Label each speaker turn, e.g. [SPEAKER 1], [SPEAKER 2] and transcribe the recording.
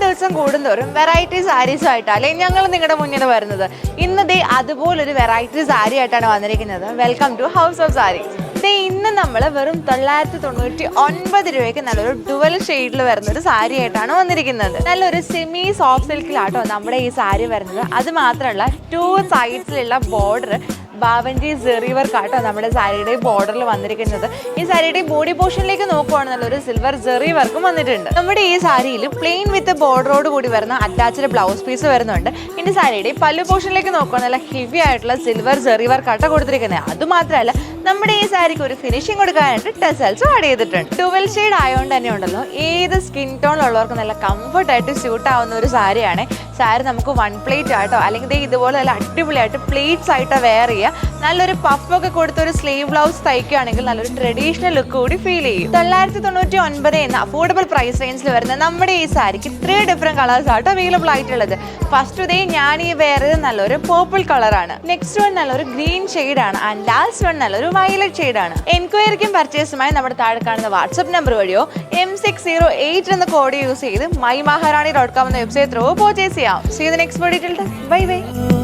[SPEAKER 1] ദിവസം കൂടുന്തോറും വെറൈറ്റി സാരീസുമായിട്ടല്ലേ ഞങ്ങൾ നിങ്ങളുടെ മുന്നിൽ വരുന്നത്. ഇന്ന് അതുപോലൊരു വെറൈറ്റി സാരി ആയിട്ടാണ് വന്നിരിക്കുന്നത്. Welcome to house of saris. ഇന്ന് നമ്മൾ വെറും 999 രൂപയ്ക്ക് നല്ലൊരു ഡുവൽ ഷെയ്ഡിൽ വരുന്ന ഒരു സാരി ആയിട്ടാണ് വന്നിരിക്കുന്നത്. നല്ലൊരു സെമി സോഫ്റ്റ് സിൽക്കിലാട്ടോ നമ്മുടെ ഈ സാരി വരുന്നത്. അത് മാത്രമല്ല 2 സൈഡ്സിലുള്ള ബോർഡർ ബാവൻജി സെറി വർക്ക് ആട്ടോ നമ്മുടെ സാരിയുടെ ബോർഡറിൽ വന്നിരിക്കുന്നത്. ഈ സാരിയുടെ ബോഡി പോർഷനിലേക്ക് നോക്കുവാണെന്നുള്ള ഒരു സിൽവർ സെറി വർക്കും വന്നിട്ടുണ്ട്. നമ്മുടെ ഈ സാരിയിൽ പ്ലെയിൻ വിത്ത് ബോർഡറോട് കൂടി വരുന്ന അറ്റാച്ച്ഡ് ബ്ലൗസ് പീസ് വരുന്നുണ്ട്. ഇനി സാരിയുടെ പല്ലു പോർഷനിലേക്ക് നോക്കുവാണെങ്കിൽ നല്ല ഹെവി ആയിട്ടുള്ള സിൽവർ സെറി വർക്ക് ആട്ടോ കൊടുത്തിരിക്കുന്നത്. അതുമാത്രമല്ല നമ്മുടെ ഈ സാരിക്ക് ഒരു ഫിനിഷിംഗ് കൊടുക്കാനായിട്ട് ടെസൽസും ആഡ് ചെയ്തിട്ടുണ്ട്. ഡുവൽ ഷെയ്ഡ് ആയതുകൊണ്ട് തന്നെ ഉണ്ടല്ലോ ഏത് സ്കിൻ ടോണിലുള്ളവർക്ക് നല്ല കംഫർട്ടായിട്ട് സ്യൂട്ട് ആവുന്ന ഒരു സാരിയാണ്. സാരി നമുക്ക് 1 പ്ലേറ്റ് ആയിട്ടോ അല്ലെങ്കിൽ ഇതുപോലെ നല്ല അടിപൊളിയായിട്ട് പ്ലേറ്റ്സ് ആയിട്ടോ വെയർ ചെയ്യുക. നല്ലൊരു പഫൊക്കെ കൊടുത്ത് ഒരു സ്ലീവ് ബ്ലൗസ് തയ്ക്കുകയാണെങ്കിൽ നല്ലൊരു ട്രഡീഷണൽ ലുക്ക് കൂടി ഫീൽ ചെയ്യും. 999 എന്ന അഫോർഡബിൾ പ്രൈസ് റേഞ്ചിൽ വരുന്ന നമ്മുടെ ഈ സാരിക്ക് 3 ഡിഫറെന്റ് കളേഴ്സ് ആട്ടോ അവൈലബിൾ ആയിട്ടുള്ളത്. ഫസ്റ്റ് ഞാൻ ഈ വെയർ ചെയ്ത് നല്ലൊരു പേർപ്പിൾ കളറാണ്. നെക്സ്റ്റ് വൺ നല്ലൊരു ഗ്രീൻ ഷെയ്ഡാണ്. ആൻഡ് ലാസ്റ്റ് വൺ നല്ലൊരു വയലറ്റ് ഷെയ്ഡാണ്. എൻക്വയറിക്കും പർച്ചേസുമായി നമ്മുടെ താഴെ കാണുന്ന വാട്സ്ആപ്പ് നമ്പർ വഴിയോ M608 എന്ന കോഡ് യൂസ് ചെയ്ത് mymaharani.com എന്ന വെബ്സൈറ്റ് ത്രൂ പർച്ചേസ് ചെയ്യാം. See you in the next video. Bye bye.